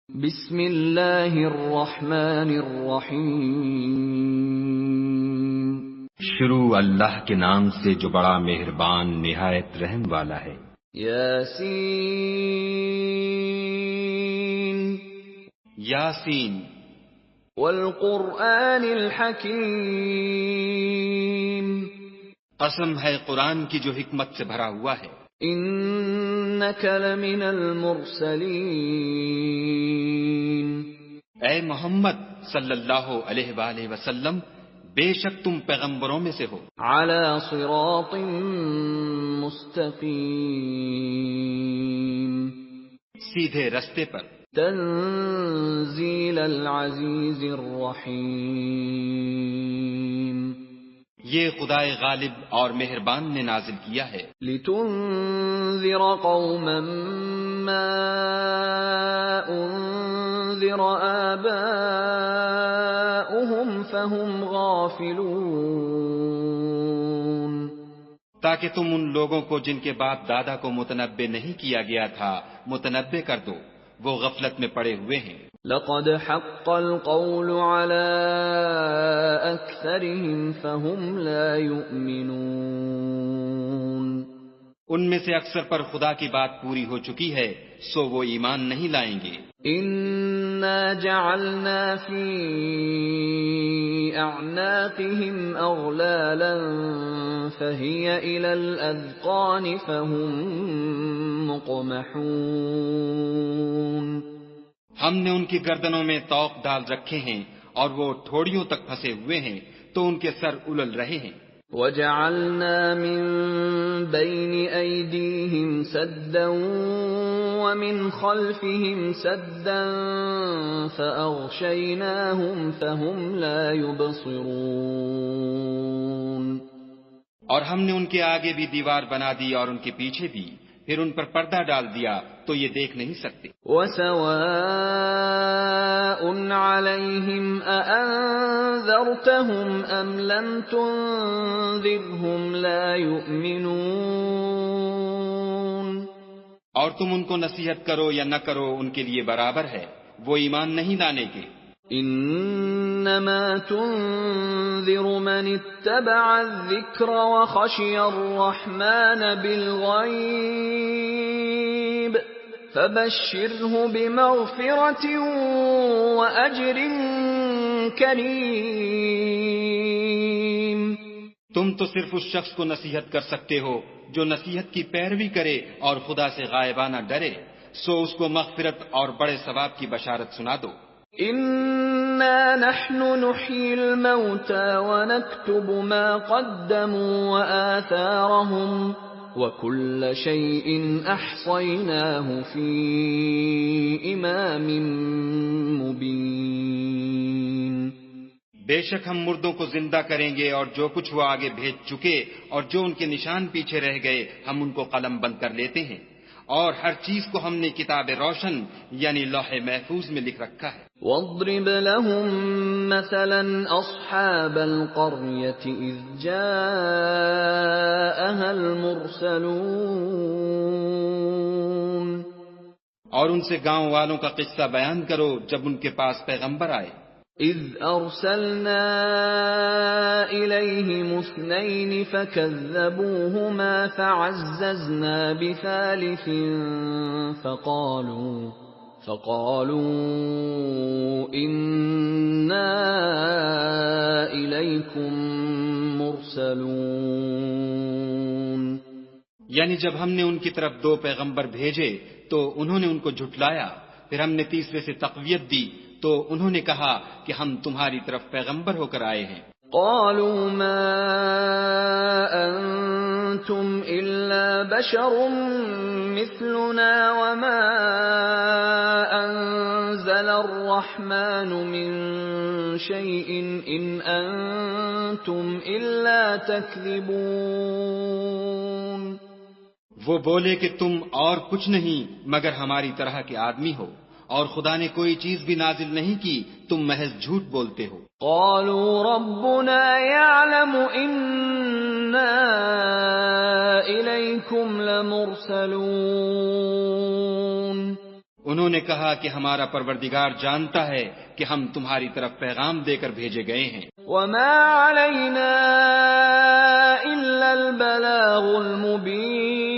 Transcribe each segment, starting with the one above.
بسم اللہ الرحمن الرحیم۔ شروع اللہ کے نام سے جو بڑا مہربان نہایت رحم والا ہے۔ یاسین یاسین والقرآن الحکیم، قسم ہے قرآن کی جو حکمت سے بھرا ہوا ہے۔ انک لمن المرسلین، اے محمد صلی اللہ علیہ وآلہ وسلم، بے شک تم پیغمبروں میں سے ہو، علی صراط مستقیم، سیدھے رستے پر۔ تنزیل العزیز الرحیم، یہ خدائے غالب اور مہربان نے نازل کیا ہے، لتنذر قوما ما انذر آباؤهم فهم غافلون، تاکہ تم ان لوگوں کو جن کے باپ دادا کو متنبع نہیں کیا گیا تھا متنبع کر دو، وہ غفلت میں پڑے ہوئے ہیں۔ لقد حق القول على اکثرهم فهم لا يؤمنون، ان میں سے اکثر پر خدا کی بات پوری ہو چکی ہے، سو وہ ایمان نہیں لائیں گے۔ انا جعلنا في اعناقهم اغلالا فهي الى الاذقان فهم مقمحون، ہم نے ان کی گردنوں میں طوق ڈال رکھے ہیں اور وہ ٹھوڑیوں تک پھنسے ہوئے ہیں تو ان کے سر الل رہے ہیں۔ وَجَعَلْنَا مِن بَيْنِ أَيْدِيهِمْ سَدًّا وَمِنْ خَلْفِهِمْ سَدًّا فَأَغْشَيْنَاهُمْ فَهُمْ لَا يُبْصِرُونَ، اور ہم نے ان کے آگے بھی دیوار بنا دی اور ان کے پیچھے بھی، پھر ان پر پردہ ڈال دیا تو یہ دیکھ نہیں سکتے۔ وَسَوَاءٌ عَلَيْهِمْ أَأَنذَرْتَهُمْ أَمْ لَمْ تُنذِرْهُمْ لَا يُؤْمِنُونَ، اور تم ان کو نصیحت کرو یا نہ کرو ان کے لیے برابر ہے، وہ ایمان نہیں لانے کے۔ انما تنذر من اتبع الذکر وخشی الرحمن بالغیب فبشره بمغفرة واجر کریم، تم تو صرف اس شخص کو نصیحت کر سکتے ہو جو نصیحت کی پیروی کرے اور خدا سے غائبانہ ڈرے، سو اس کو مغفرت اور بڑے ثواب کی بشارت سنا دو۔ انا نحن نحيي الموتى ونكتب ما قدموا وآثارهم وكل شيء احصيناه في امام مبين، بے شک ہم مردوں کو زندہ کریں گے اور جو کچھ وہ آگے بھیج چکے اور جو ان کے نشان پیچھے رہ گئے ہم ان کو قلم بند کر لیتے ہیں، اور ہر چیز کو ہم نے کتاب روشن یعنی لوح محفوظ میں لکھ رکھا ہے۔ واضرب لهم مثلا اصحاب القرية اذ جاءها المرسلون، اور ان سے گاؤں والوں کا قصہ بیان کرو جب ان کے پاس پیغمبر آئے۔ اذ ارسلنا الیہم اثنین فکذبوہما فعززنا بثالث فقالوا انا الیکم مرسلون، یعنی جب ہم نے ان کی طرف 2 پیغمبر بھیجے تو انہوں نے ان کو جھٹلایا، پھر ہم نے تیسرے سے تقویت دی تو انہوں نے کہا کہ ہم تمہاری طرف پیغمبر ہو کر آئے ہیں۔ قالوا ما انتم الا بشر مثلنا وما انزل الرحمن من شيء ان انتم الا تكذبون، وہ بولے کہ تم اور کچھ نہیں مگر ہماری طرح کے آدمی ہو، اور خدا نے کوئی چیز بھی نازل نہیں کی، تم محض جھوٹ بولتے ہو۔ قالوا ربنا يعلم إنا إليكم لمرسلون، انہوں نے کہا کہ ہمارا پروردگار جانتا ہے کہ ہم تمہاری طرف پیغام دے کر بھیجے گئے ہیں، وما علينا إلا البلاغ المبين.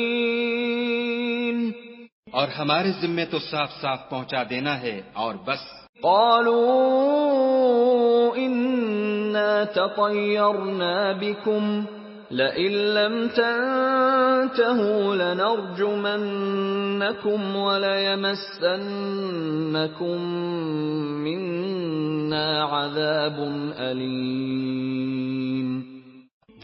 اور ہمارے ذمے تو صاف صاف پہنچا دینا ہے اور بس. قالوا إنا تطيرنا بكم لئن لم تنتهوا لنرجمنكم وليمسنكم منا عذاب أليم.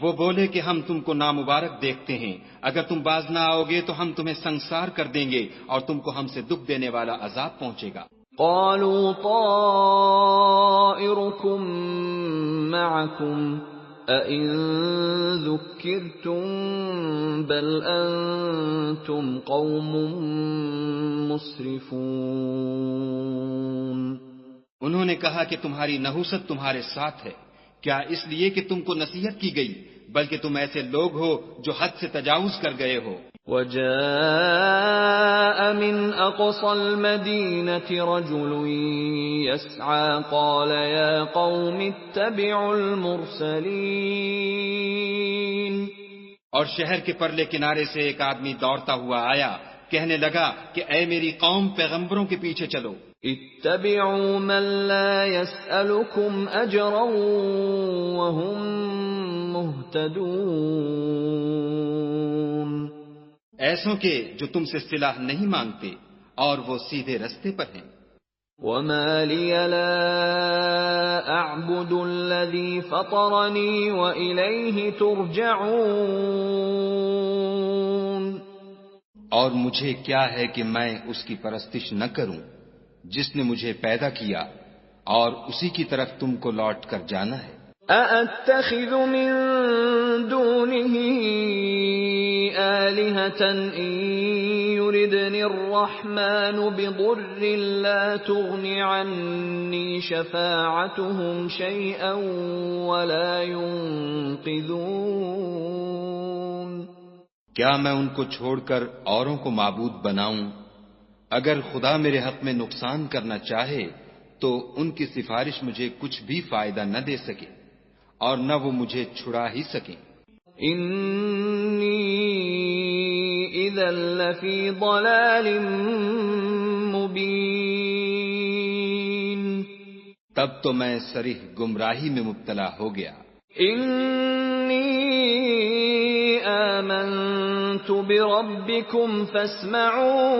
وہ بولے کہ ہم تم کو نامبارک دیکھتے ہیں، اگر تم باز نہ آؤ گے تو ہم تمہیں سنسار کر دیں گے اور تم کو ہم سے دکھ دینے والا عذاب پہنچے گا. قالوا طائركم معكم أئن ذكرتم بل أنتم قوم مسرفون. انہوں نے کہا کہ تمہاری نحوست تمہارے ساتھ ہے، کیا اس لیے کہ تم کو نصیحت کی گئی، بلکہ تم ایسے لوگ ہو جو حد سے تجاوز کر گئے ہو. وجاء من أقصى المدينة رجل يسعى قال يا قوم اتبعوا المرسلين. اور شہر کے پرلے کنارے سے ایک آدمی دوڑتا ہوا آیا، کہنے لگا کہ اے میری قوم، پیغمبروں کے پیچھے چلو. اتبعوا من لا يسألكم أجرا وهم مهتدون. ایسوں کے جو تم سے صلاح نہیں مانگتے اور وہ سیدھے رستے پر ہیں. وما لي لا أعبد الذي فطرني وإليه ترجعون. اور مجھے کیا ہے کہ میں اس کی پرستش نہ کروں جس نے مجھے پیدا کیا، اور اسی کی طرف تم کو لوٹ کر جانا ہے. أأتخذ من دونه آلهة إن يردني الرحمن بضر لا تغن عني شفاعتهم شيئا ولا ينقذون. کیا میں ان کو چھوڑ کر اوروں کو معبود بناؤں؟ اگر خدا میرے حق میں نقصان کرنا چاہے تو ان کی سفارش مجھے کچھ بھی فائدہ نہ دے سکے اور نہ وہ مجھے چھڑا ہی سکیں. انی اذا لفی ضلال مبین. تب تو میں صریح گمراہی میں مبتلا ہو گیا. انی آمنت بربکم فاسمعون.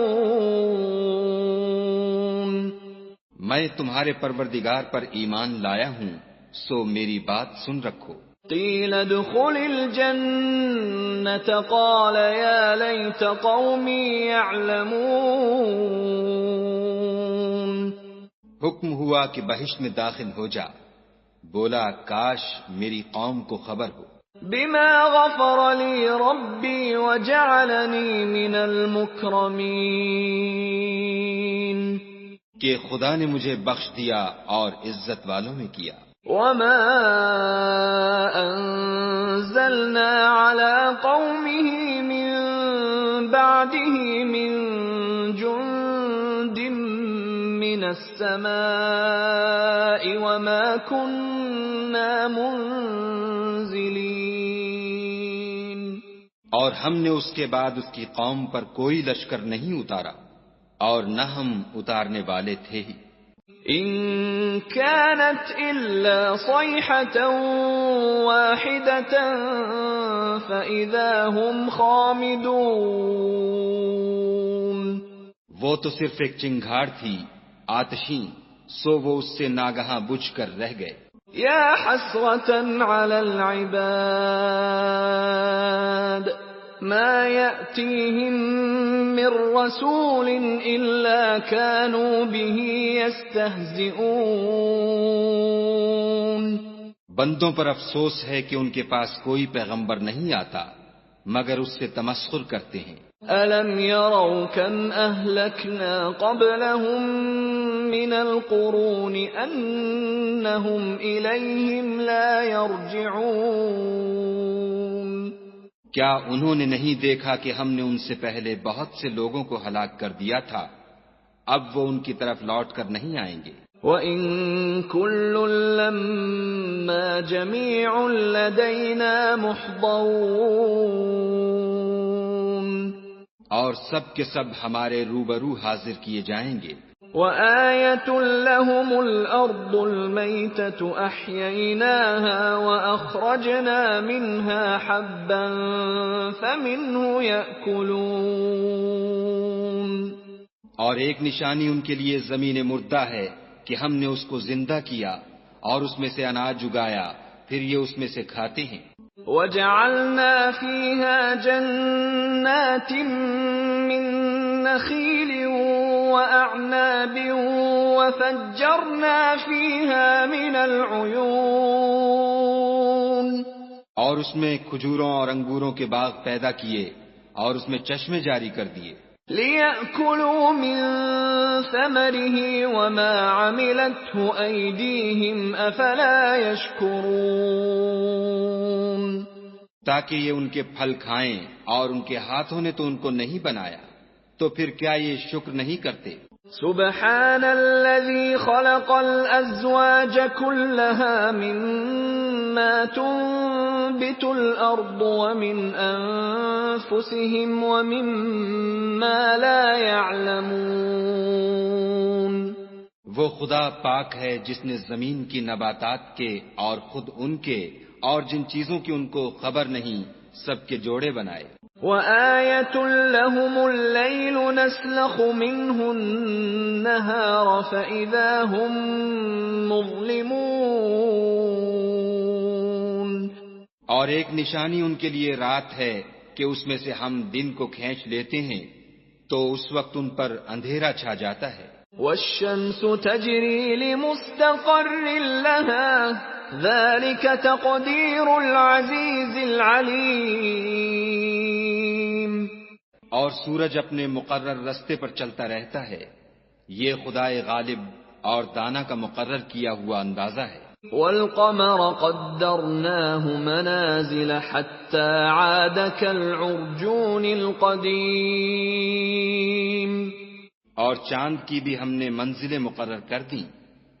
میں تمہارے پروردگار پر ایمان لایا ہوں، سو میری بات سن رکھو. قیل ادخل الجنة قال یا لیت قومی یعلمون. حکم ہوا کہ بہشت میں داخل ہو جا، بولا کاش میری قوم کو خبر ہو. بما غفر لی ربی وجعلنی من المکرمین. کہ خدا نے مجھے بخش دیا اور عزت والوں میں کیا. وما انزلنا على قومه من بعده من جند من السماء وما كنا منزلين. اور ہم نے اس کے بعد اس کی قوم پر کوئی لشکر نہیں اتارا اور نہ ہم اتارنے والے تھے ہی. ان كانت الا صيحة واحدة فاذا هم خامدون. وہ تو صرف ایک چنگھاڑ تھی آتشیں، سو وہ اس سے ناگہاں بجھ کر رہ گئے. یا حسرة على العباد ما يأتيهم من رسول إلا كانوا به يستهزئون. بندوں پر افسوس ہے کہ ان کے پاس کوئی پیغمبر نہیں آتا مگر اس سے تمسخر کرتے ہیں. أَلَمْ يَرَوْا كَمْ أَهْلَكْنَا قَبْلَهُمْ مِنَ الْقُرُونِ أَنَّهُمْ إِلَيْهِمْ لَا يَرْجِعُونَ. کیا انہوں نے نہیں دیکھا کہ ہم نے ان سے پہلے بہت سے لوگوں کو ہلاک کر دیا تھا اب وہ ان کی طرف لوٹ کر نہیں آئیں گے۔ وَإِن كُلٌّ لَّمَّا جَمِيعٌ لَّدَيْنَا مُحْضَرُونَ، اور سب کے سب ہمارے روبرو حاضر کیے جائیں گے۔ وَآيَةٌ لَّهُمُ الْأَرْضُ الْمَيْتَةُ أَحْيَيْنَاهَا وَأَخْرَجْنَا مِنْهَا حَبًّا فَمِنْهُ يَأْكُلُونَ، اور ایک نشانی ان کے لیے زمین مردہ ہے کہ ہم نے اس کو زندہ کیا اور اس میں سے اناج اگایا، پھر یہ اس میں سے کھاتے ہیں۔ وَجَعَلْنَا فِيهَا جَنَّاتٍ مِّن نَّخِيلٍ وَأَعْنَابٍ وَفَجَّرْنَا فِيهَا مِنَ الْعُيُونِ، اور اس میں کھجوروں اور انگوروں کے باغ پیدا کیے اور اس میں چشمے جاری کر دیے، لِيَأْكُلُوا مِن ثَمَرِهِ وَمَا عَمِلَتْهُ أَيْدِيهِمْ أَفَلَا يَشْكُرُونَ، تاکہ یہ ان کے پھل کھائیں، اور ان کے ہاتھوں نے تو ان کو نہیں بنایا، تو پھر کیا یہ شکر نہیں کرتے؟ سبحان الذي خلق الأزواج كلها مما تنبت الأرض ومن أنفسهم ومما لا يعلمون، وہ خدا پاک ہے جس نے زمین کی نباتات کے اور خود ان کے اور جن چیزوں کی ان کو خبر نہیں سب کے جوڑے بنائے۔ وَآيَةٌ لَّهُمُ اللَّيْلُ نَسْلَخُ مِنْهُ النَّهَارَ فَإِذَا هُمْ مُظْلِمُونَ، اور ایک نشانی ان کے لیے رات ہے کہ اس میں سے ہم دن کو کھینچ لیتے ہیں تو اس وقت ان پر اندھیرا چھا جاتا ہے۔ وَالشَّمْسُ تَجْرِي لِمُسْتَقَرٍّ لَّهَا ذَلِكَ تَقْدِيرُ الْعَزِيزِ الْعَلِيمِ، اور سورج اپنے مقرر رستے پر چلتا رہتا ہے، یہ خدائے غالب اور دانا کا مقرر کیا ہوا اندازہ ہے۔ وَالْقَمَرَ قَدَّرْنَاهُ مَنَازِلَ حَتَّى عَادَ كَالْعُرْجُونِ الْقَدِيمِ، اور چاند کی بھی ہم نے منزلیں مقرر کر دیں،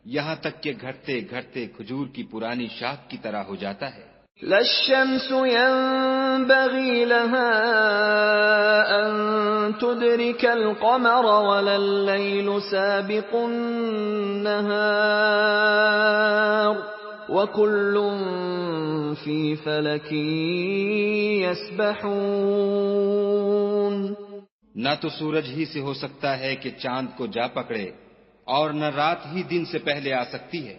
یہاں تک کہ گھٹتے گھٹتے کھجور کی پرانی شاخ کی طرح ہو جاتا ہے۔ لا الشمس ينبغي لها أن تدرك القمر ولا الليل سابق النهار وكل في فلك يسبحون، نہ تو سورج ہی سے ہو سکتا ہے کہ چاند کو جا پکڑے، اور نہ رات ہی دن سے پہلے آ سکتی ہے،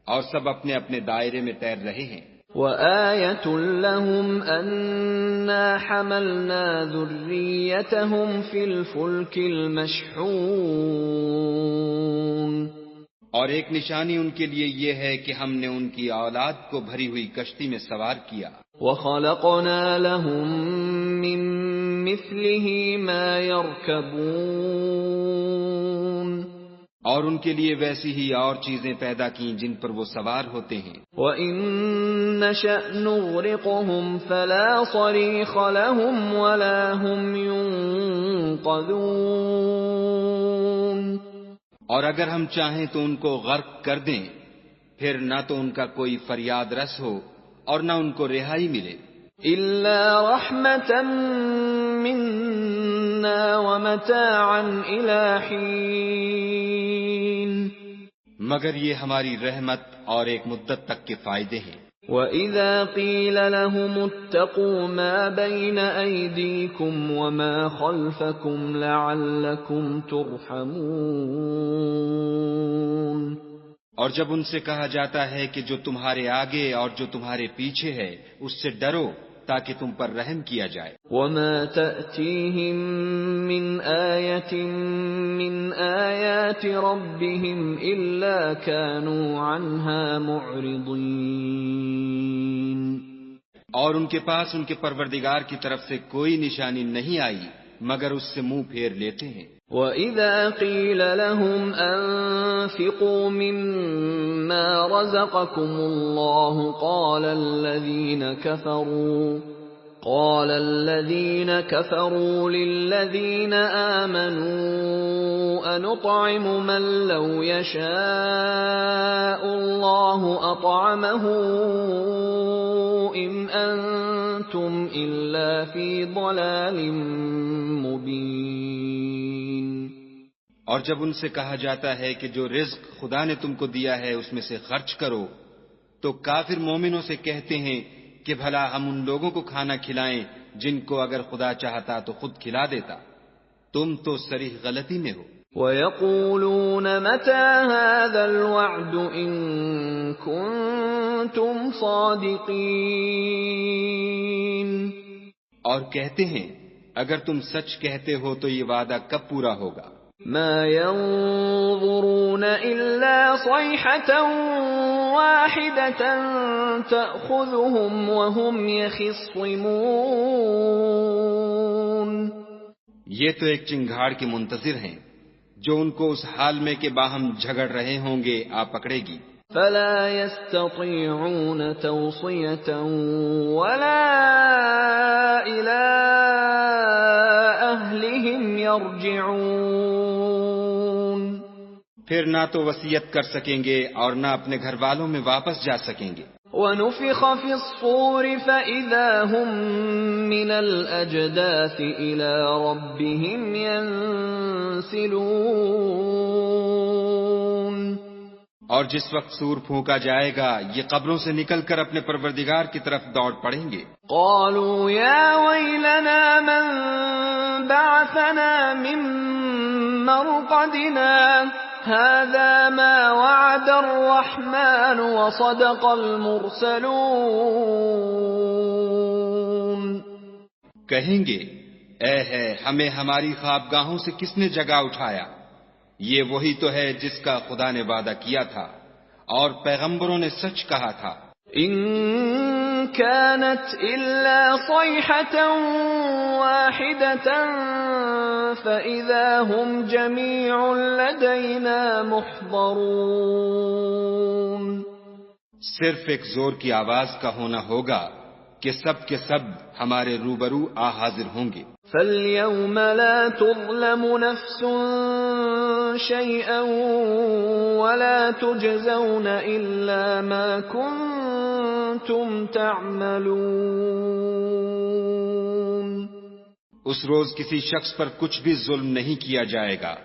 اور سب اپنے اپنے دائرے میں تیر رہے ہیں۔ وَآيَةٌ لَّهُمْ أَنَّا حَمَلْنَا ذُرِّيَّتَهُمْ فِي الْفُلْكِ الْمَشْحُونِ، اور ایک نشانی ان کے لیے یہ ہے کہ ہم نے ان کی اولاد کو بھری ہوئی کشتی میں سوار کیا۔ وَخَلَقْنَا لَهُم مِّن مِّثْلِهِ مَا يَرْكَبُونَ، اور ان کے لیے ویسی ہی اور چیزیں پیدا کیں جن پر وہ سوار ہوتے ہیں۔ وَإِن نَّشَأْ نُغْرِقْهُمْ فَلَا صَرِيخَ لَهُمْ وَلَا هُمْ يُنقَذُونَ، اور اگر ہم چاہیں تو ان کو غرق کر دیں، پھر نہ تو ان کا کوئی فریاد رس ہو اور نہ ان کو رہائی ملے۔ إِلَّا رَحْمَةً مِّنَّا وَمَتَاعًا إِلَىٰ حِينٍ، مگر یہ ہماری رحمت اور ایک مدت تک کے فائدے ہیں۔ وَإِذَا قِيلَ لَهُمُ اتَّقُوا مَا بَيْنَ أَيْدِيكُمْ وَمَا خَلْفَكُمْ لَعَلَّكُمْ تُرْحَمُونَ، اور جب ان سے کہا جاتا ہے کہ جو تمہارے آگے اور جو تمہارے پیچھے ہے اس سے ڈرو تاکہ تم پر رحم کیا جائے۔ وَمَا تَأْتِيهِم مِّنْ آيَةٍ مِّنْ آيَاتِ رَبِّهِمْ إِلَّا كَانُوا عَنْهَا مُعْرِضِينَ، اور ان کے پاس ان کے پروردگار کی طرف سے کوئی نشانی نہیں آئی مگر اس سے منہ پھیر لیتے ہیں۔ وَإِذَا قِيلَ لَهُمْ أَنفِقُوا مِمَّا رَزَقَكُمُ اللَّهُ قَالَ قال الذين كفروا للذين آمنوا أنطعم من لو يشاء الله أطعمه إن أنتم إلا في ضلال مبين. اور جب ان سے کہا جاتا ہے کہ جو رزق خدا نے تم کو دیا ہے اس میں سے خرچ کرو، تو کافر مومنوں سے کہتے ہیں کہ بھلا ہم ان لوگوں کو کھانا کھلائیں جن کو اگر خدا چاہتا تو خود کھلا دیتا. تم تو صریح غلطی میں ہو. وَيَقُولُونَ مَتَى هَذَا الْوَعْدُ إِن كُنتُمْ صَادِقِينَ. اور کہتے ہیں اگر تم سچ کہتے ہو تو یہ وعدہ کب پورا ہوگا؟ ما ينظرون إلا صيحة واحدة تأخذهم وهم يخصمون. یہ تو ایک چنگھاڑ کے منتظر ہیں جو ان کو اس حال میں کہ باہم جھگڑ رہے ہوں گے آ پکڑے گی. فلا يستطيعون توصية ولا إلى أهلهم يرجعون. پھر نہ تو وصیت کر سکیں گے اور نہ اپنے گھر والوں میں واپس جا سکیں گے. وَنُفِخَ فِي الصُّورِ فَإِذَا هُمْ مِنَ الْأَجْدَاثِ إِلَى رَبِّهِمْ يَنْسِلُونَ. اور جس وقت سور پھونکا جائے گا یہ قبروں سے نکل کر اپنے پروردگار کی طرف دوڑ پڑیں گے. قالوا يا ويلنا من بعثنا من مرقدنا هذا ما وعد الرحمن وصدق المرسلون. کہیں گے اے ہے ہمیں ہماری خوابگاہوں سے کس نے جگا اٹھایا؟ یہ وہی تو ہے جس کا خدا نے وعدہ کیا تھا اور پیغمبروں نے سچ کہا تھا. ان كانت الا صيحة واحدة فاذا هم جميع لدينا محضرون. صرف ایک زور کی آواز کا ہونا ہوگا کہ سب کے سب ہمارے روبرو آ حاضر ہوں گے. فَالْيَوْمَ لَا تُظْلَمُ نَفْسٌ شَيْئًا وَلَا تُجْزَوْنَ إِلَّا مَا كُنتُمْ تَعْمَلُونَ. اس روز کسی شخص پر کچھ بھی ظلم نہیں کیا جائے گا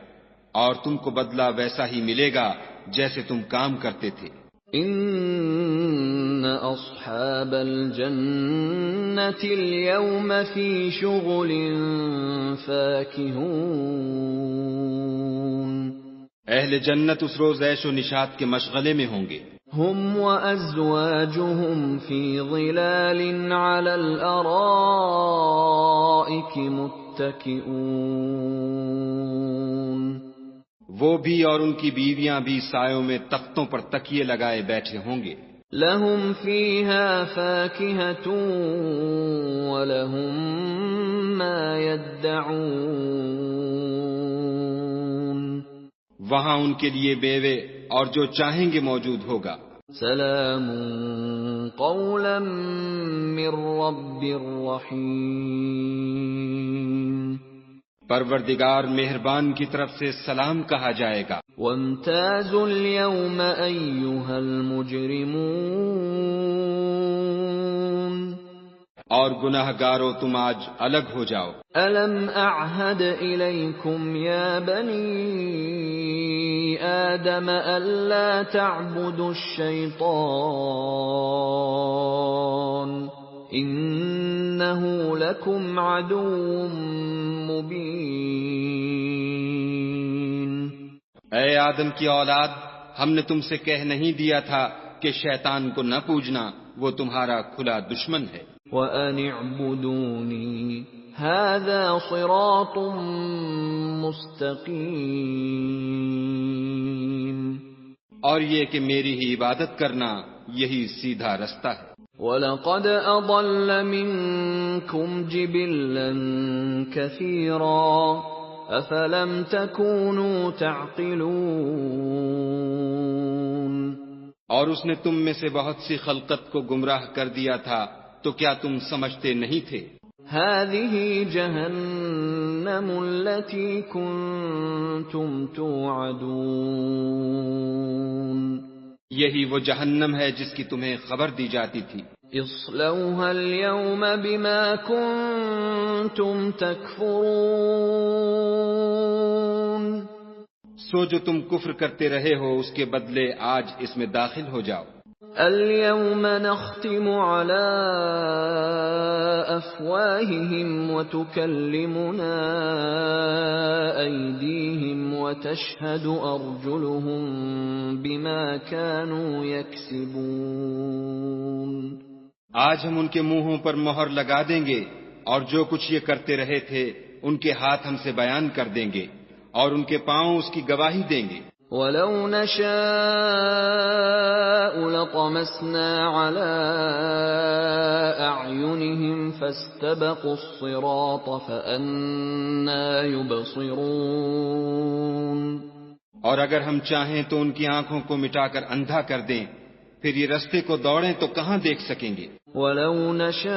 اور تم کو بدلہ ویسا ہی ملے گا جیسے تم کام کرتے تھے. ان اصحاب الجنة اليوم في شغل فاكهون. اہل جنت اس روز عیش و نشاط کے مشغلے میں ہوں گے. هم وازواجهم في ظلال على الارائك متكئون. وہ بھی اور ان کی بیویاں بھی سایوں میں تختوں پر تکیے لگائے بیٹھے ہوں گے. لهم فيها فاكهة ولهم ما يدعون. وہاں ان کے لیے بیوے اور جو چاہیں گے موجود ہوگا. سلام قولا من رب رحیم. پروردگار مہربان کی طرف سے سلام کہا جائے گا. وامتازوا اليوم أيها المجرمون. اور گناہ گارو تم آج الگ ہو جاؤ. ألم أعهد إليكم يا بني آدم ألا تعبدوا الشيطان إنه لكم عدو مبين. اے آدم کی اولاد، ہم نے تم سے کہہ نہیں دیا تھا کہ شیطان کو نہ پوجنا، وہ تمہارا کھلا دشمن ہے. وَأَنِ اعْبُدُونِي هَذَا صِرَاطٌ مُسْتَقِيمٌ. اور یہ کہ میری ہی عبادت کرنا یہی سیدھا رستہ ہے. وَلَقَدْ أَضَلَّ مِنكُمْ جِبِلًّا كَثِيرًا أَفَلَمْ تَكُونُوا تَعْقِلُونَ. اور اس نے تم میں سے بہت سی خلقت کو گمراہ کر دیا تھا، تو کیا تم سمجھتے نہیں تھے؟ هذه جهنم التي كنتم توعدون، یہی وہ جہنم ہے جس کی تمہیں خبر دی جاتی تھی۔ اصلوها اليوم بما كنتم تكفرون، سو جو تم کفر کرتے رہے ہو اس کے بدلے آج اس میں داخل ہو جاؤ۔ اليوم نختم على افواههم وتكلمنا ايديهم وتشهد ارجلهم بما كانوا يكسبون، آج ہم ان کے منہوں پر مہر لگا دیں گے اور جو کچھ یہ کرتے رہے تھے ان کے ہاتھ ہم سے بیان کر دیں گے اور ان کے پاؤں اس کی گواہی دیں گے۔ وَلَوْ نَشَاءُ لَطَمَسْنَا عَلَىٰ أَعْيُنِهِمْ فَاسْتَبَقُوا الصِّرَاطَ فَأَنَّىٰ يُبْصِرُونَ، اور اگر ہم چاہیں تو ان کی آنکھوں کو مٹا کر اندھا کر دیں، پھر یہ رستے کو دوڑیں تو کہاں دیکھ سکیں گے۔ وَلَوْ نَشَاءُ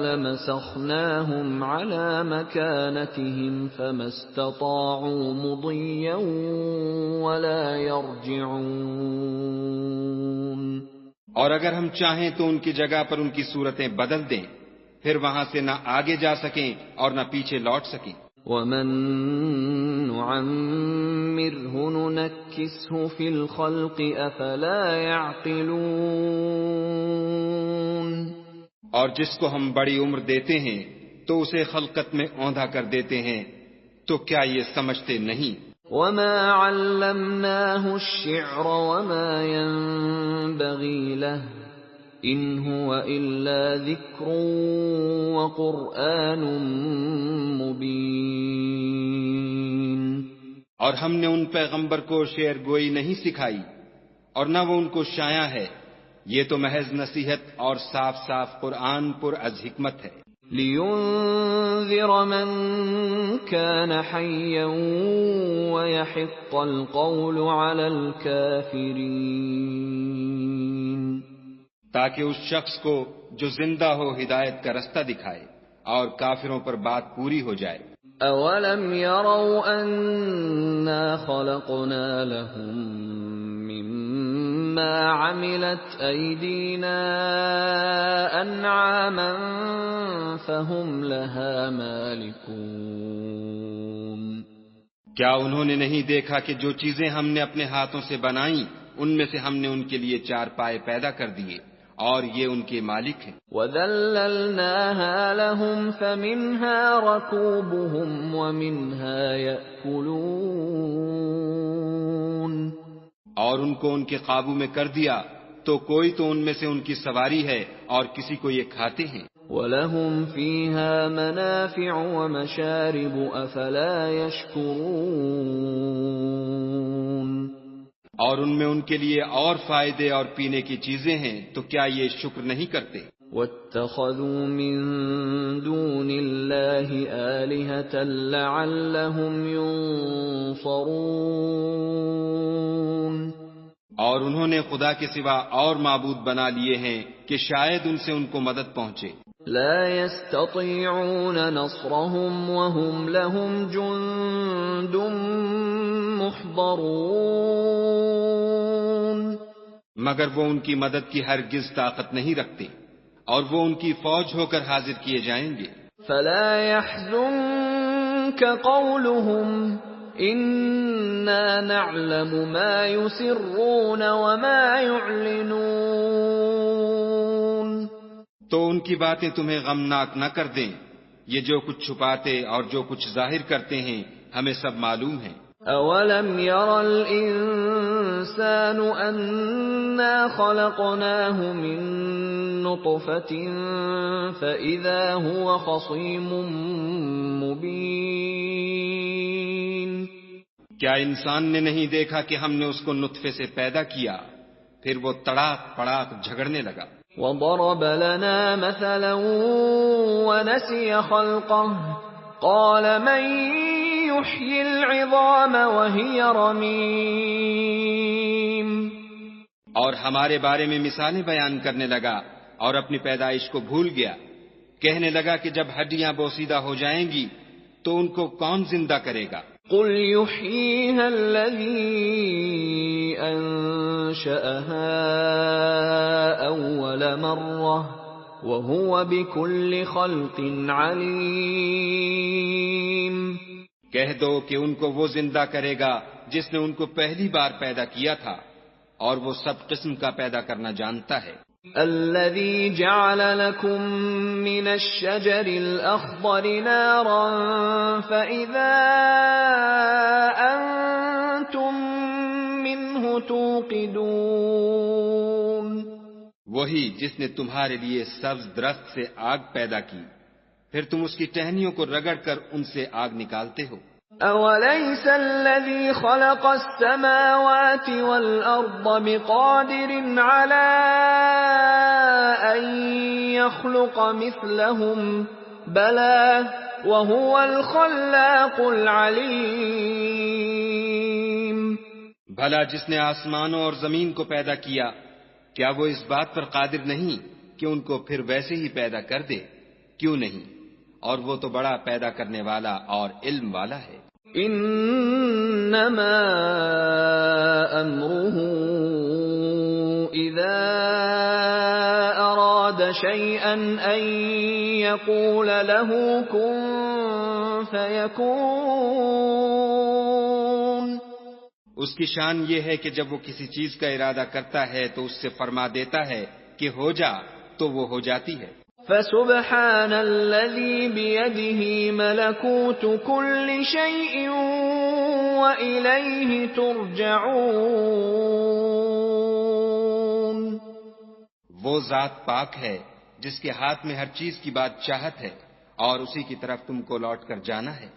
لَمَسَخْنَاهُمْ عَلَىٰ مَكَانَتِهِمْ فَمَا اسْتَطَاعُوا مُضِيًّا وَلَا يَرْجِعُونَ، اور اگر ہم چاہیں تو ان کی جگہ پر ان کی صورتیں بدل دیں، پھر وہاں سے نہ آگے جا سکیں اور نہ پیچھے لوٹ سکیں۔ وَمَن نُّعَمِّرْهُ نُنَكِّسْهُ فِي الْخَلْقِ أَفَلَا يَعْقِلُونَ، اور جس کو ہم بڑی عمر دیتے ہیں تو اسے خلقت میں اوندھا کر دیتے ہیں، تو کیا یہ سمجھتے نہیں؟ وَمَا عَلَّمْنَاهُ الشِّعْرَ وَمَا يَنبَغِي لَهُ إِنْ هُوَ إِلَّا ذِكْرٌ وَقُرْآنٌ مُبِينٌ، اور ہم نے ان پیغمبر کو شعر گوئی نہیں سکھائی اور نہ وہ ان کو شایع ہے، یہ تو محض نصیحت اور صاف صاف قرآن پر از حکمت ہے۔ لِيُنذِرَ مَن كَانَ حَيًّا وَيَحِقَّ الْقَوْلُ عَلَى الْكَافِرِينَ، تاکہ اس شخص کو جو زندہ ہو ہدایت کا رستہ دکھائے اور کافروں پر بات پوری ہو جائے۔ أَوَلَمْ يَرَوْا أَنَّا خَلَقْنَا لَهُم مِّمَّا عَمِلَتْ أَيْدِينَا أَنْعَامًا فَهُمْ لَهَا مَالِكُونَ، کیا انہوں نے نہیں دیکھا کہ جو چیزیں ہم نے اپنے ہاتھوں سے بنائیں ان میں سے ہم نے ان کے لیے چار پائے پیدا کر دیے اور یہ ان کے مالک ہیں۔ وَذَلَّلْنَاهَا لَهُمْ فَمِنْهَا رَكُوبُهُمْ وَمِنْهَا يَأْكُلُونَ، اور ان کو ان کے قابو میں کر دیا تو کوئی تو ان میں سے ان کی سواری ہے اور کسی کو یہ کھاتے ہیں۔ وَلَهُمْ فِيهَا مَنَافِعُ وَمَشَارِبُ أَفَلَا يَشْكُرُونَ، اور ان میں ان کے لیے اور فائدے اور پینے کی چیزیں ہیں تو کیا یہ شکر نہیں کرتے؟ وَاتَّخَذُوا مِن دُونِ اللَّهِ آلِهَةً لَّعَلَّهُمْ يُنصَرُونَ، اور انہوں نے خدا کے سوا اور معبود بنا لیے ہیں کہ شاید ان سے ان کو مدد پہنچے۔ لَا يَسْتَطِيعُونَ نَصْرَهُمْ وَهُمْ لَهُمْ جُندٌ مُّحْضَرُونَ، مگر وہ ان کی مدد کی ہرگز طاقت نہیں رکھتے اور وہ ان کی فوج ہو کر حاضر کیے جائیں گے۔ فَلَا يَحْزُنكَ قَوْلُهُمْ إِنَّا نَعْلَمُ مَا يُسِرُّونَ وَمَا يُعْلِنُونَ، تو ان کی باتیں تمہیں غمناک نہ کر دیں، یہ جو کچھ چھپاتے اور جو کچھ ظاہر کرتے ہیں ہمیں سب معلوم ہے۔ أَوَلَمْ يَرَ الْإِنسَانُ أَنَّا خَلَقْنَاهُ مِن نُّطْفَةٍ فَإِذَا هُوَ خَصِيمٌ مُّبِينٌ، کیا انسان نے نہیں دیکھا کہ ہم نے اس کو نطفے سے پیدا کیا پھر وہ تڑاک پڑاک جھگڑنے لگا۔ وَضَرَبَ لَنَا مَثَلًا وَنَسِيَ خَلْقَهُ قَالَ مَن يُحْيِي الْعِظَامَ وَهِيَ رَمِيمٌ، اور ہمارے بارے میں مثالیں بیان کرنے لگا اور اپنی پیدائش کو بھول گیا. کہنے لگا کہ جب ہڈیاں بوسیدہ ہو جائیں گی تو ان کو کون زندہ کرے گا؟ قل يحييها الذي أنشأها أول مرة وهو بكل خلق عليم. کہہ دو کہ ان کو وہ زندہ کرے گا جس نے ان کو پہلی بار پیدا کیا تھا اور وہ سب قسم کا پیدا کرنا جانتا ہے. الذي جعل لكم من الشجر الأخضر نارا فإذا أنتم منه توقدون. وہی جس نے تمہارے لیے سبز درخت سے آگ پیدا کی پھر تم اس کی ٹہنیوں کو رگڑ کر ان سے آگ نکالتے ہو. أوليس الذي خلق السماوات والأرض بقادر على أن يخلق مثلهم بلى وهو الخلاق العليم. بھلا جس نے آسمانوں اور زمین کو پیدا کیا کیا وہ اس بات پر قادر نہیں کہ ان کو پھر ویسے ہی پیدا کر دے؟ کیوں نہیں، اور وہ تو بڑا پیدا کرنے والا اور علم والا ہے. انما امره اذا اراد شيئا ان يقول له كن فيكون. اس کی شان یہ ہے کہ جب وہ کسی چیز کا ارادہ کرتا ہے تو اس سے فرما دیتا ہے کہ ہو جا تو وہ ہو جاتی ہے. فسبحان الذي بيده ملكوت كل شيء وإليه ترجعون. وہ ذات پاک ہے جس کے ہاتھ میں ہر چیز کی بادشاہت ہے اور اسی کی طرف تم کو لوٹ کر جانا ہے.